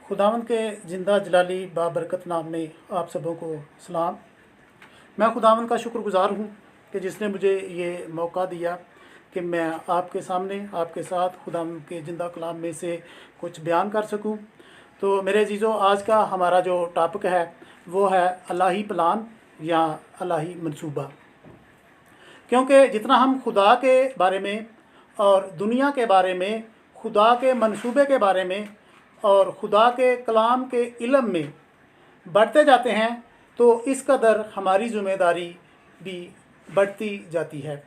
खुदावंद के ज़िंदा जलाली बाबरकत नाम में आप सबों को सलाम। मैं खुदावंद का शुक्रगुज़ार हूँ कि जिसने मुझे ये मौका दिया कि मैं आपके सामने आपके साथ खुदावंद के ज़िंदा कलाम में से कुछ बयान कर सकूँ। तो मेरे अजीज़ों, आज का हमारा जो टॉपिक है वो है अल्लाही प्लान या अल्लाही मंसूबा। क्योंकि जितना हम खुदा के बारे में और दुनिया के बारे में, खुदा के मंसूबे के बारे में और खुदा के कलाम के इल्म में बढ़ते जाते हैं तो इस कदर हमारी ज़िम्मेदारी भी बढ़ती जाती है।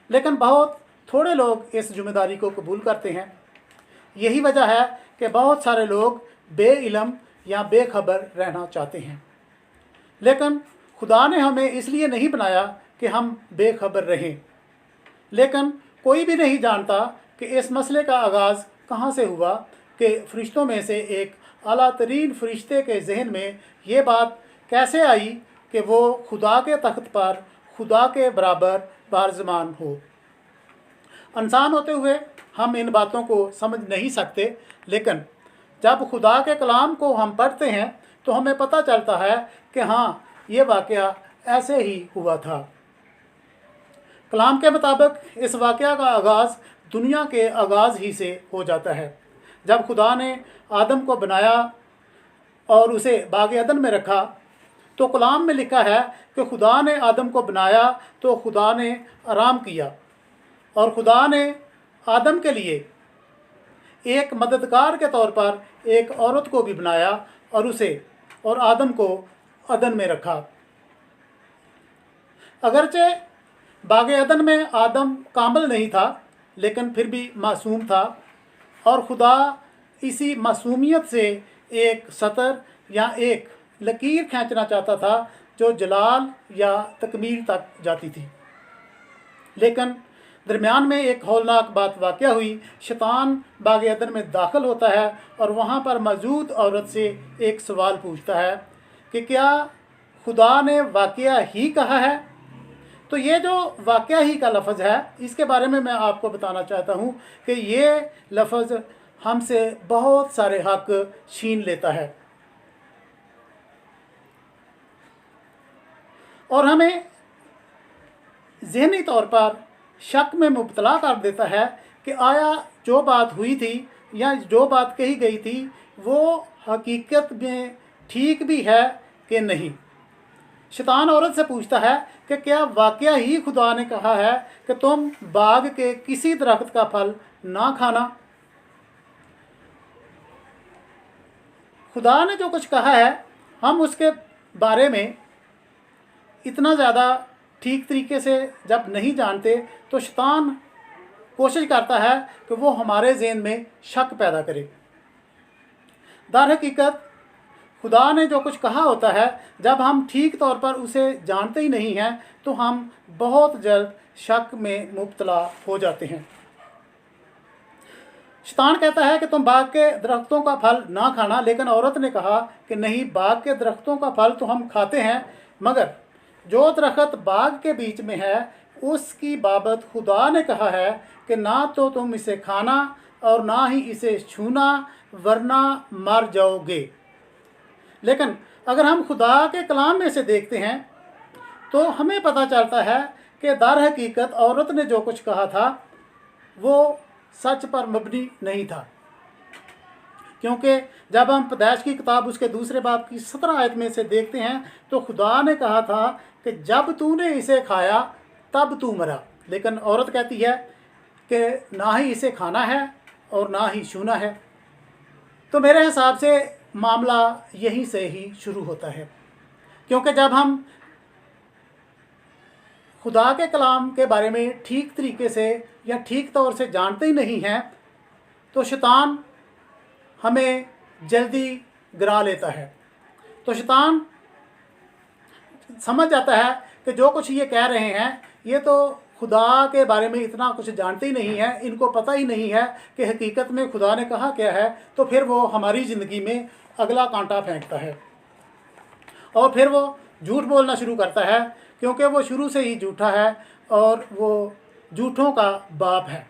लेकिन बहुत थोड़े लोग इस ज़िम्मेदारी को कबूल करते हैं। यही वजह है कि बहुत सारे लोग बेइल्म या बेखबर रहना चाहते हैं। लेकिन खुदा ने हमें इसलिए नहीं बनाया कि हम बेखबर रहें। लेकिन कोई भी नहीं जानता कि इस मसले का आगाज़ कहाँ से हुआ कि फ़रिश्तों में से एक आला तरीन फ़रिश्ते के जहन में ये बात कैसे आई कि वो खुदा के तख्त पर खुदा के बराबर बारज़मान हो। इंसान होते हुए हम इन बातों को समझ नहीं सकते, लेकिन जब खुदा के कलाम को हम पढ़ते हैं तो हमें पता चलता है कि हाँ, ये वाक़या ऐसे ही हुआ था। कलाम के मुताबिक इस वाक़या का आगाज़ दुनिया के आगाज़ ही से हो जाता है। जब खुदा ने आदम को बनाया और उसे बाग अदन में रखा तो कलाम में लिखा है कि खुदा ने आदम को बनाया तो खुदा ने आराम किया और खुदा ने आदम के लिए एक मददगार के तौर पर एक औरत को भी बनाया और उसे और आदम को अदन में रखा। अगरचे बाग अदन में आदम कामिल नहीं था, लेकिन फिर भी मासूम था और खुदा इसी मासूमियत से एक सतर या एक लकीर खींचना चाहता था जो जलाल या तकमील तक जाती थी। लेकिन दरमियान में एक हौलनाक बात वाक़या हुई। शैतान बाग अदन में दाखिल होता है और वहाँ पर मौजूद औरत से एक सवाल पूछता है कि क्या खुदा ने वाक़या ही कहा है। तो ये जो वाक़या ही का लफ्ज़ है, इसके बारे में मैं आपको बताना चाहता हूँ कि ये लफ्ज़ हमसे बहुत सारे हक छीन लेता है और हमें ज़हनी तौर पर शक में मुब्तला कर देता है कि आया जो बात हुई थी या जो बात कही गई थी वो हकीकत में ठीक भी है कि नहीं। शैतान औरत से पूछता है कि क्या वाक़या ही खुदा ने कहा है कि तुम बाग के किसी दरख्त का फल ना खाना। खुदा ने जो कुछ कहा है हम उसके बारे में इतना ज़्यादा ठीक तरीके से जब नहीं जानते तो शैतान कोशिश करता है कि वो हमारे ज़हन में शक पैदा करे। दर हकीकत खुदा ने जो कुछ कहा होता है, जब हम ठीक तौर पर उसे जानते ही नहीं हैं तो हम बहुत जल्द शक में मुब्तला हो जाते हैं। शैतान कहता है कि तुम बाग के दरख्तों का फल ना खाना, लेकिन औरत ने कहा कि नहीं, बाग के दरख्तों का फल तो हम खाते हैं, मगर जो दरख्त बाग के बीच में है उसकी बाबत खुदा ने कहा है कि ना तो तुम इसे खाना और ना ही इसे छूना, वरना मर जाओगे। लेकिन अगर हम खुदा के कलाम में से देखते हैं तो हमें पता चलता है कि दर हकीकत औरत ने जो कुछ कहा था वो सच पर मबनी नहीं था। क्योंकि जब हम पैदाइश की किताब उसके दूसरे बाब की 17 आयत में से देखते हैं तो खुदा ने कहा था कि जब तूने इसे खाया तब तू मरा। लेकिन औरत कहती है कि ना ही इसे खाना है और ना ही छूना है। तो मेरे हिसाब से मामला यहीं से ही शुरू होता है, क्योंकि जब हम खुदा के कलाम के बारे में ठीक तरीके से या ठीक तौर से जानते ही नहीं हैं तो शैतान हमें जल्दी गिरा लेता है। तो शैतान समझ जाता है कि जो कुछ ये कह रहे हैं ये तो खुदा के बारे में इतना कुछ जानते ही नहीं है, इनको पता ही नहीं है कि हकीकत में खुदा ने कहा क्या है। तो फिर वो हमारी ज़िंदगी में अगला कांटा फेंकता है और फिर वो झूठ बोलना शुरू करता है, क्योंकि वो शुरू से ही झूठा है और वो झूठों का बाप है।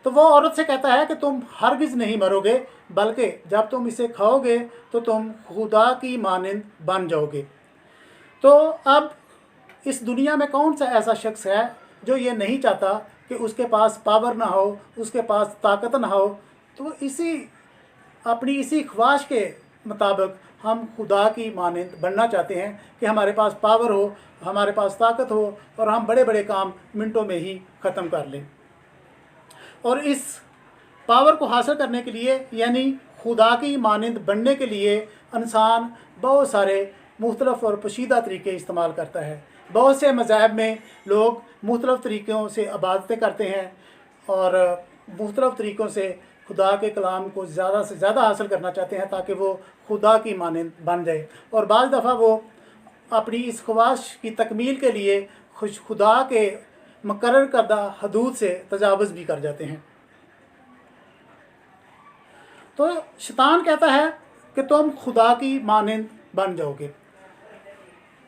तो वो औरत से कहता है कि तुम हरगिज़ नहीं मरोगे, बल्कि जब तुम इसे खाओगे तो तुम खुदा की मानंद बन जाओगे। तो अब इस दुनिया में कौन सा ऐसा शख्स है जो ये नहीं चाहता कि उसके पास पावर ना हो, उसके पास ताकत ना हो। तो अपनी इसी ख्वाहिश के मुताबिक हम खुदा की मानंद बनना चाहते हैं कि हमारे पास पावर हो, हमारे पास ताकत हो और हम बड़े बड़े काम मिनटों में ही ख़त्म कर लें। और इस पावर को हासिल करने के लिए, यानी खुदा की मानंद बनने के लिए, इंसान बहुत सारे मुख्तलिफ़ और पोशीदा तरीके इस्तेमाल करता है। बहुत से मज़ाहब में लोग मुख्तलिफ़ तरीक़ों से इबादतें करते हैं और मुख्तलिफ़ तरीक़ों से खुदा के कलाम को ज़्यादा से ज़्यादा हासिल करना चाहते हैं ताकि वो खुदा की मानंद बन जाए। और बाज़ दफ़ा वो अपनी इस ख्वाहिश की तकमील के लिए खुदा के मुकर्रर करदा हदूद से तजावुज़ भी कर जाते हैं। तो शैतान कहता है कि तुम खुदा की मानंद बन जाओगे।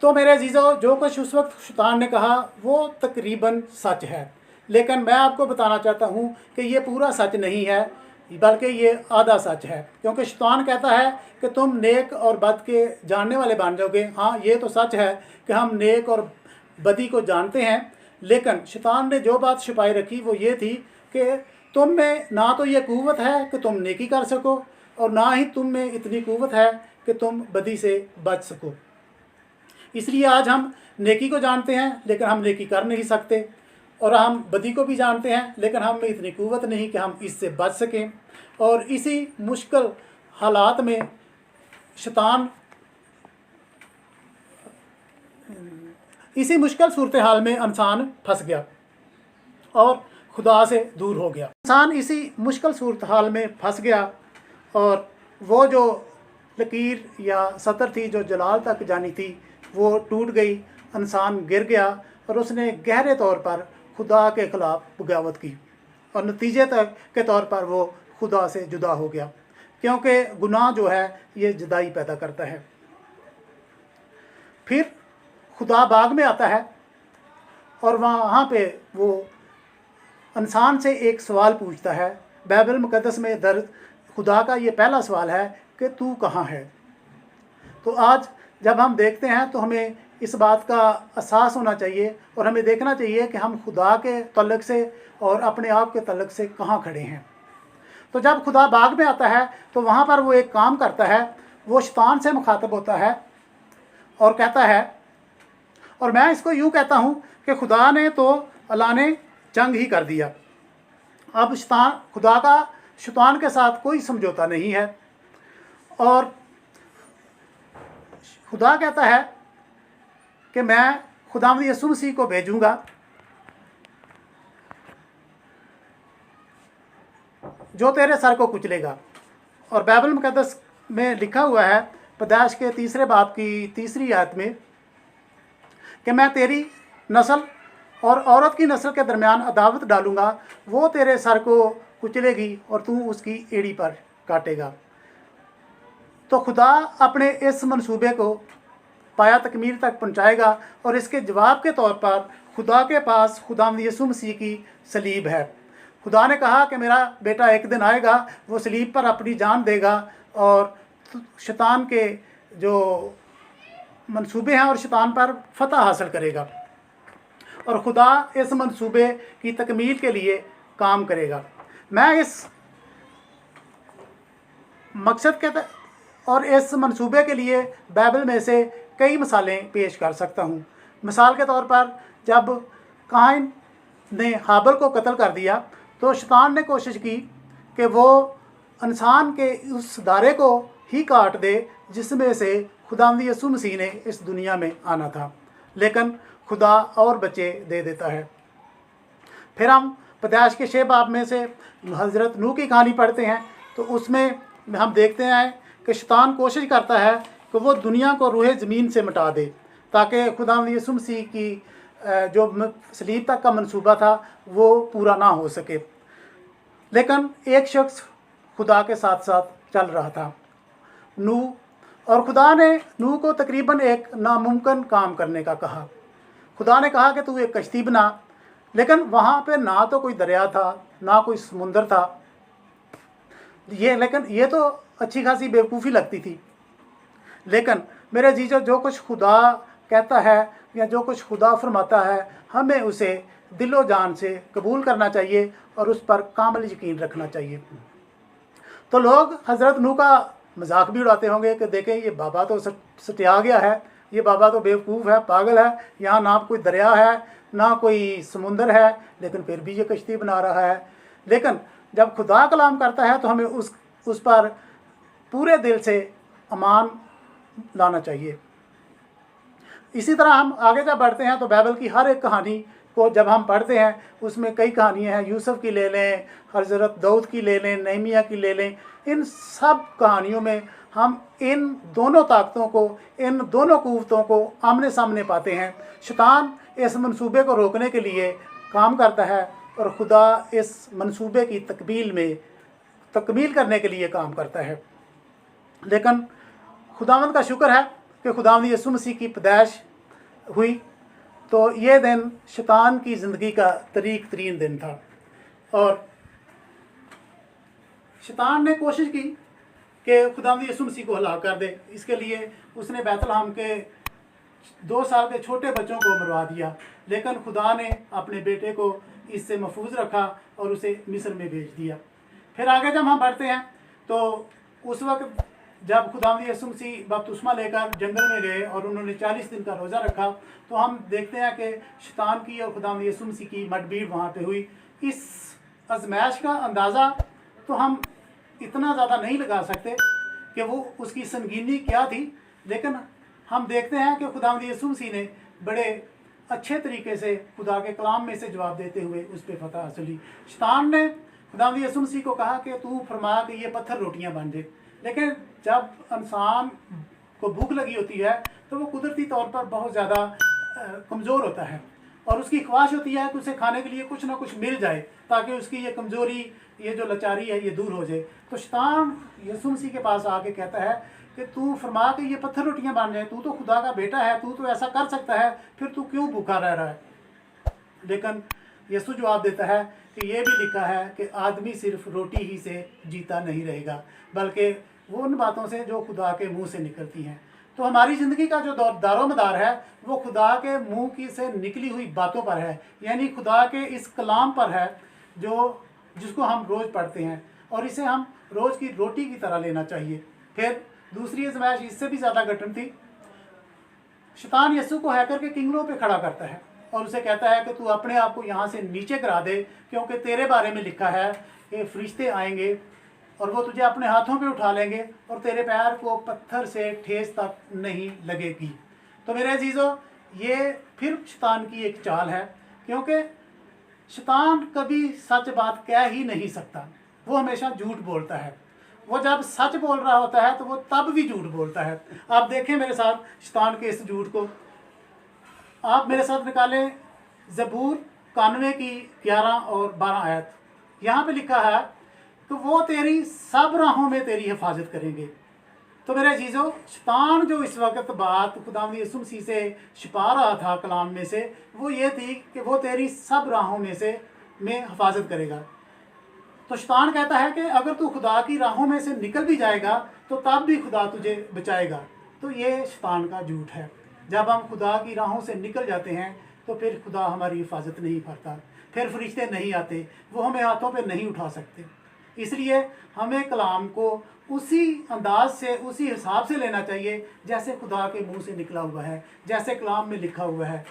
तो मेरे अजीज़ों, जो कुछ उस वक्त शैतान ने कहा वो तकरीबन सच है, लेकिन मैं आपको बताना चाहता हूँ कि ये पूरा सच नहीं है, बल्कि ये आधा सच है। क्योंकि शैतान कहता है कि तुम नेक और बद के जानने वाले बन जाओगे। हाँ, ये तो सच है कि हम नेक और बदी को जानते हैं, लेकिन शैतान ने जो बात छुपाई रखी वो ये थी कि तुम में ना तो ये क़ुव्वत है कि तुम नेकी कर सको और ना ही तुम में इतनी क़ुव्वत है कि तुम बदी से बच सको। इसलिए आज हम नेकी को जानते हैं लेकिन हम नेकी कर नहीं सकते, और हम बदी को भी जानते हैं लेकिन हम में इतनी क़ुव्वत नहीं कि हम इससे बच सकें। और इसी मुश्किल हालात में शैतान इसी मुश्किल सूरत हाल में इंसान फंस गया और खुदा से दूर हो गया। इंसान इसी मुश्किल सूरत हाल में फंस गया और वो जो लकीर या सतर थी जो जलाल तक जानी थी वो टूट गई। इंसान गिर गया और उसने गहरे तौर पर खुदा के ख़िलाफ़ बगावत की और नतीजे तक के तौर पर वो खुदा से जुदा हो गया, क्योंकि गुनाह जो है ये जुदाई पैदा करता है। फिर खुदा बाग में आता है और वहाँ पे वो इंसान से एक सवाल पूछता है। बाइबल मुक़द्दस में दर्ज खुदा का ये पहला सवाल है कि तू कहाँ है। तो आज जब हम देखते हैं तो हमें इस बात का एहसास होना चाहिए और हमें देखना चाहिए कि हम खुदा के तल्लुक़ से और अपने आप के तल्लुक़ से कहाँ खड़े हैं। तो जब खुदा बाग में आता है तो वहाँ पर वो एक काम करता है, वो शैतान से मुखातब होता है और कहता है, और मैं इसको यूँ कहता हूँ कि खुदा ने तो अल्लाह ने जंग ही कर दिया। अब खुदा का शैतान के साथ कोई समझौता नहीं है और खुदा कहता है कि मैं खुदावंद यीशु मसीह को भेजूँगा जो तेरे सर को कुचलेगा। और बाइबल मुक़द्दस में लिखा हुआ है पैदाइश के 3 बाब की 3 आयत में कि मैं तेरी नस्ल और औरत की नस्ल के दरमियान अदावत डालूँगा, वो तेरे सर को कुचलेगी और तू उसकी एड़ी पर काटेगा। तो खुदा अपने इस मंसूबे को पाया तकमील तक पहुँचाएगा और इसके जवाब के तौर पर खुदा के पास खुदावंद यीशु मसीह की सलीब है। खुदा ने कहा कि मेरा बेटा एक दिन आएगा, वो सलीब पर अपनी जान देगा और शैतान के जो मंसूबे हैं और शैतान पर फतह हासिल करेगा और खुदा इस मंसूबे की तकमील के लिए काम करेगा। मैं इस मकसद के और इस मंसूबे के लिए बाइबल में से कई मिसालें पेश कर सकता हूँ। मिसाल के तौर पर जब काइन ने हाबिल को कत्ल कर दिया तो शैतान ने कोशिश की कि वो इंसान के उस दायरे को ही काट दे जिसमें से खुदावंद यीशु मसीह ने इस दुनिया में आना था, लेकिन खुदा और बच्चे दे देता है। फिर हम पैदाइश के 6 बाब में से हज़रत नूह की कहानी पढ़ते हैं तो उसमें हम देखते हैं कि शैतान कोशिश करता है कि वो दुनिया को रूहे ज़मीन से मिटा दे ताकि खुदावंद यीशु मसीह की जो सलीब तक का मंसूबा था वो पूरा ना हो सके। लेकिन एक शख्स खुदा के साथ साथ चल रहा था, नूह, और खुदा ने नूह को तकरीबन एक नामुमकिन काम करने का कहा। खुदा ने कहा कि तू एक कश्ती बना लेकिन वहाँ पे ना तो कोई दरिया था, ना कोई समुंदर था। लेकिन ये तो अच्छी खासी बेवकूफ़ी लगती थी। लेकिन मेरे जीजो, जो कुछ खुदा कहता है या जो कुछ खुदा फरमाता है, हमें उसे दिलो जान से कबूल करना चाहिए और उस पर कामिल यकीन रखना चाहिए। तो लोग हज़रत नूह का मजाक भी उड़ाते होंगे कि देखें, ये बाबा तो सटिया गया है, ये बाबा तो बेवकूफ़ है, पागल है, यहाँ ना कोई दरिया है ना कोई समुंदर है, लेकिन फिर भी ये कश्ती बना रहा है। लेकिन जब खुदा कलाम करता है तो हमें उस पर पूरे दिल से ईमान लाना चाहिए। इसी तरह हम आगे जब बढ़ते हैं तो बाइबल की हर एक कहानी को जब हम पढ़ते हैं, उसमें कई कहानियाँ हैं। यूसुफ की ले लें, हज़रत दाऊद की ले लें, नहमिया की ले लें, इन सब कहानियों में हम इन दोनों ताकतों को, इन दोनों कुव्वतों को आमने सामने पाते हैं। शैतान इस मंसूबे को रोकने के लिए काम करता है और खुदा इस मंसूबे की तकमील करने के लिए काम करता है। लेकिन खुदावंद का शुक्र है कि खुदावंद यीशु मसीह की पैदाइश हुई, तो ये दिन शैतान की ज़िंदगी का तरीक तरीन दिन था। और शैतान ने कोशिश की कि खुदावंद यीशु मसीह को हलाक कर दे। इसके लिए उसने बैतलहम के 2 साल के छोटे बच्चों को मरवा दिया। लेकिन खुदा ने अपने बेटे को इससे महफूज रखा और उसे मिस्र में भेज दिया। फिर आगे जब हम बढ़ते हैं तो उस वक्त जब खुदावंद यीशु मसीह बपतिस्मा लेकर जंगल में गए और उन्होंने 40 दिन का रोज़ा रखा, तो हम देखते हैं कि शैतान की और खुदावंद यीशु मसीह की मुठभेड़ वहाँ पे हुई। इस आजमाइश का अंदाज़ा तो हम इतना ज़्यादा नहीं लगा सकते कि वो उसकी संगीनी क्या थी, लेकिन हम देखते हैं कि खुदावंद यीशु मसीह ने बड़े अच्छे तरीके से खुदा के कलाम में से जवाब देते हुए उस पर फतह हासिल की। शैतान ने खुदावंद यीशु मसीह को कहा कि तू फरमा कि ये पत्थर रोटियां बन जाए। लेकिन जब इंसान को भूख लगी होती है तो वो कुदरती तौर पर बहुत ज़्यादा कमज़ोर होता है और उसकी ख्वाहिश होती है कि उसे खाने के लिए कुछ ना कुछ मिल जाए ताकि उसकी ये कमज़ोरी, ये जो लाचारी है, ये दूर हो जाए। तो शैतान यीशु मसीह के पास आके कहता है कि तू फरमा के ये पत्थर रोटियां बन जाए, तू तो खुदा का बेटा है, तू तो ऐसा कर सकता है, फिर तू क्यों भूखा रह रहा है। लेकिन यीशु जवाब देता है कि ये भी लिखा है कि आदमी सिर्फ रोटी ही से जीता नहीं रहेगा, बल्कि वो उन बातों से जो खुदा के मुंह से निकलती हैं। तो हमारी ज़िंदगी का जो दारोमदार है वो खुदा के मुंह की से निकली हुई बातों पर है, यानी खुदा के इस कलाम पर है जिसको हम रोज़ पढ़ते हैं और इसे हम रोज़ की रोटी की तरह लेना चाहिए। फिर दूसरी आजमाइश इससे भी ज़्यादा कठिन थी। शैतान यीशु को हैकर के किंगलों पे खड़ा करता है और उसे कहता है कि तू अपने आप को यहाँ से नीचे गिरा दे, क्योंकि तेरे बारे में लिखा है कि फरिश्ते आएंगे और वो तुझे अपने हाथों पे उठा लेंगे और तेरे पैर को पत्थर से ठेस तक नहीं लगेगी। तो मेरे अजीज़ों, ये फिर शैतान की एक चाल है, क्योंकि शैतान कभी सच बात कह ही नहीं सकता, वो हमेशा झूठ बोलता है। वो जब सच बोल रहा होता है तो वो तब भी झूठ बोलता है। आप देखें मेरे साथ शैतान के इस झूठ को। आप मेरे साथ निकालें ज़बूर 91 की 11 और 12 आयत। यहाँ पे लिखा है कि वो तेरी सब राहों में तेरी हिफाजत करेंगे। तो मेरे अजीज़ों, शैतान जो इस वक्त बात खुदावंद यीशु मसीह से छिपा रहा था कलाम में से, वो ये थी कि वो तेरी सब राहों में हिफाजत करेगा। तो शैतान कहता है कि अगर तू खुदा की राहों में से निकल भी जाएगा तो तब भी खुदा तुझे बचाएगा। तो ये शैतान का झूठ है। जब हम खुदा की राहों से निकल जाते हैं तो फिर खुदा हमारी हिफाजत नहीं करता, फिर फरिश्ते नहीं आते, वो हमें हाथों पे नहीं उठा सकते। इसलिए हमें कलाम को उसी अंदाज से, उसी हिसाब से लेना चाहिए जैसे खुदा के मुंह से निकला हुआ है, जैसे कलाम में लिखा हुआ है।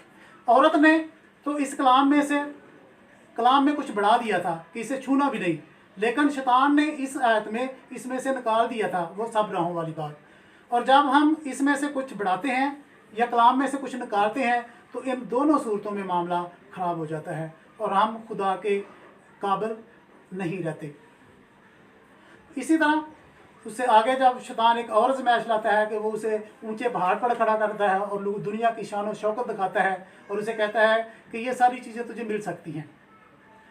औरत ने तो इस कलाम में कुछ बढ़ा दिया था कि इसे छूना भी नहीं, लेकिन शैतान ने इस आयत में इसमें से निकाल दिया था वो सब राहों वाली बात। और जब हम इसमें से कुछ बढ़ाते हैं या कलाम में से कुछ निकालते हैं तो इन दोनों सूरतों में मामला ख़राब हो जाता है और हम खुदा के काबिल नहीं रहते। इसी तरह उससे आगे जब शैतान एक और आजमाइश लाता है कि वो उसे ऊंचे पहाड़ पर खड़ा करता है और लोग दुनिया की शान और शौकत दिखाता है और उसे कहता है कि ये सारी चीज़ें तुझे मिल सकती हैं,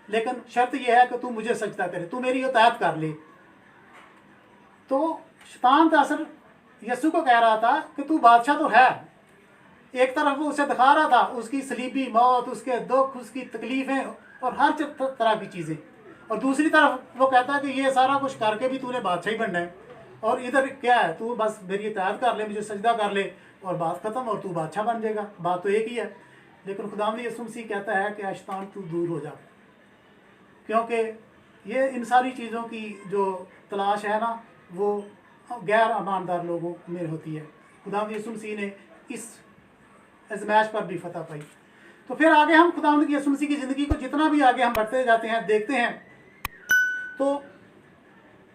लेकिन शर्त यह है कि तू मुझे सजदा करे, तू मेरी इताअत कर ले। तो शैतान दरअसल यीशु को कह रहा था कि तू बादशाह तो है, एक तरफ वो उसे दिखा रहा था उसकी सलीबी मौत, उसके दुख, उसकी तकलीफ़ें और हर तरह की चीज़ें, और दूसरी तरफ वो कहता है कि ये सारा कुछ करके भी तूने बादशाही बनना है, और इधर क्या है, तू बस मेरी इताअत कर ले, मुझे सजदा कर ले और बात ख़त्म और तू बादशाह बन जाएगा। बात तो एक ही है। लेकिन खुदावंद यीशु मसीह कहता है कि शैतान तू दूर हो जा, क्योंकि ये इन सारी चीज़ों की जो तलाश है ना वो गैर ईमानदार लोगों में होती है। खुदावंद यीशु मसीह ने इस आज़माइश पर भी फतह पाई। तो फिर आगे हम खुदावंद यीशु मसीह की ज़िंदगी को जितना भी आगे हम बढ़ते जाते हैं, देखते हैं, तो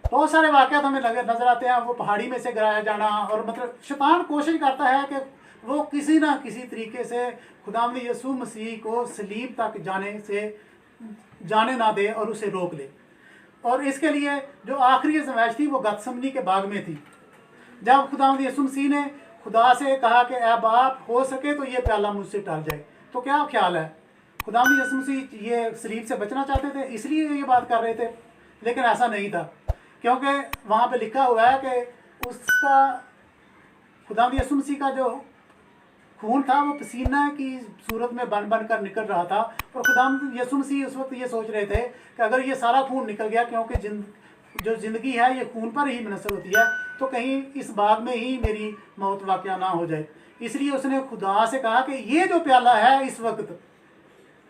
बहुत सारे वाक़यात हमें नज़र आते हैं। वो पहाड़ी में से गिराया जाना, और मतलब शैतान कोशिश करता है कि वो किसी ना किसी तरीके से खुदावंद यीशु मसीह को सलीब तक जाने ना दे और उसे रोक ले। और इसके लिए जो आखिरी आज़माइश थी वो गतसमनी के बाग में थी, जब खुदावंद यीशु मसीह ने खुदा से कहा कि ऐ बाप, हो सके तो ये प्याला मुझसे टल जाए। तो क्या ख्याल है, खुदावंद यीशु मसीह ये सलीब से बचना चाहते थे, इसलिए ये बात कर रहे थे? लेकिन ऐसा नहीं था, क्योंकि वहाँ पे लिखा हुआ है कि उसका, खुदावंद यीशु मसीह का जो खून था वो पसीना की सूरत में बन बन कर निकल रहा था। और खुदावंद यीशु मसीह उस वक्त ये सोच रहे थे कि अगर ये सारा खून निकल गया, क्योंकि जो ज़िंदगी है ये खून पर ही मुनहसर होती है, तो कहीं इस बाग में ही मेरी मौत वाक़या ना हो जाए। इसलिए उसने खुदा से कहा कि ये जो प्याला है इस वक्त,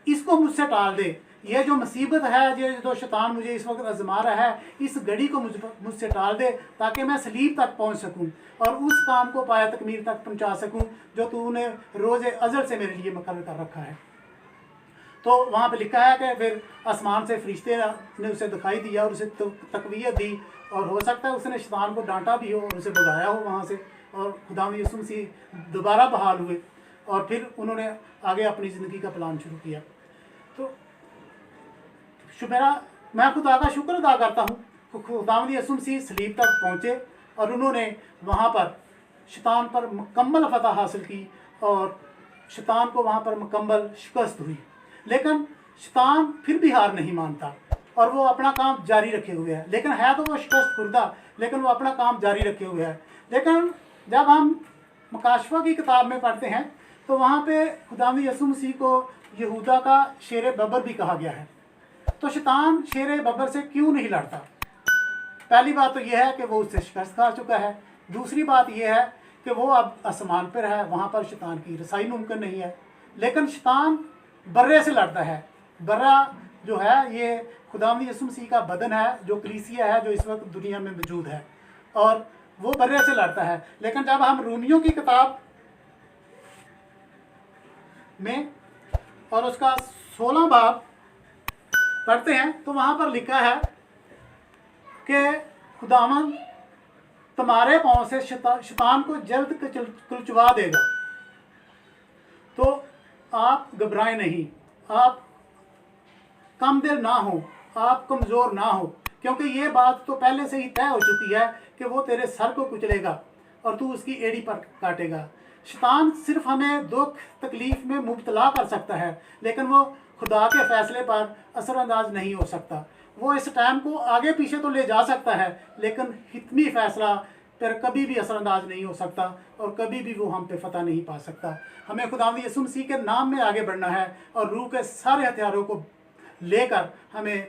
इसको मुझसे टाल दे। ये जो मुसीबत है, ये जो शैतान मुझे इस वक्त आजमा रहा है, इस घड़ी को मुझसे टाल दे, ताकि मैं सलीब तक पहुंच सकूं और उस काम को पाया तकमील तक पहुंचा सकूं जो तूने रोज़े अज़ल से मेरे लिए मुकर्रर कर रखा है। तो वहाँ पे लिखा है कि फिर आसमान से फरिश्ते ने उसे दिखाई दिया और उसे तकवीयत दी, और हो सकता है उसने शैतान को डांटा भी हो और उसे भगाया हो वहाँ से, और खुदावंद यीशु मसीह दोबारा बहाल हुए और फिर उन्होंने आगे अपनी ज़िंदगी का प्लान शुरू किया। तो मैं खुदा का शुक्र अदा करता हूँ, खुदावंद यीशु मसीह सलीब तक पहुँचे और उन्होंने वहाँ पर शैतान पर मुकम्मल फतह हासिल की और शैतान को वहाँ पर मुकम्मल शिकस्त हुई। लेकिन शैतान फिर भी हार नहीं मानता और वो अपना काम जारी रखे हुए है। लेकिन है तो वो शिकस्त खुर्दा, लेकिन वो अपना काम जारी रखे हुए है। लेकिन जब हम मुकाशफा की किताब में पढ़ते हैं तो वहाँ पे खुदावंद यीशु मसीह को यहूदा का शेर बबर भी कहा गया है। तो शैतान शेर बबर से क्यों नहीं लड़ता? पहली बात तो यह है कि वो उससे शिकस्त खा चुका है। दूसरी बात यह है कि वो अब आसमान पर है, वहाँ पर शैतान की रसाई मुमकिन नहीं है। लेकिन शैतान बर्रे से लड़ता है। बर्रा जो है ये खुदावंद यीशु मसीह का बदन है, जो कलीसिया है, जो इस वक्त दुनिया में मौजूद है, और वो बर्रे से लड़ता है। लेकिन जब हम रोमियों की किताब में और उसका 16 बाब पढ़ते हैं तो वहाँ पर लिखा है कि खुदावंद तुम्हारे पाँव से शैतान को जल्द कुचलवा देगा। तो आप घबराएं नहीं, आप कम दिल ना हो, आप कमज़ोर ना हो, क्योंकि ये बात तो पहले से ही तय हो चुकी है कि वो तेरे सर को कुचलेगा और तू उसकी एड़ी पर काटेगा। शैतान सिर्फ हमें दुख तकलीफ़ में मुब्तला कर सकता है, लेकिन वो खुदा के फ़ैसले पर असरअंदाज नहीं हो सकता। वो इस टाइम को आगे पीछे तो ले जा सकता है, लेकिन हितमी फ़ैसला पर कभी भी असरअंदाज नहीं हो सकता और कभी भी वो हम पे फतह नहीं पा सकता। हमें खुदावंद यीशु मसीह के नाम में आगे बढ़ना है और रूह के सारे हथियारों को लेकर हमें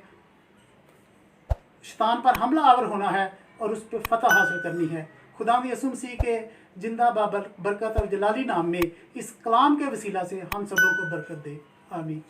शैतान पर हमला आवर होना है और उस पर फतह हासिल करनी है। खुदावंद यीशु मसीह के जिंदा बरकत और जलाली नाम में इस कलाम के वसीला से हम सबों को बरकत दे। आमीन।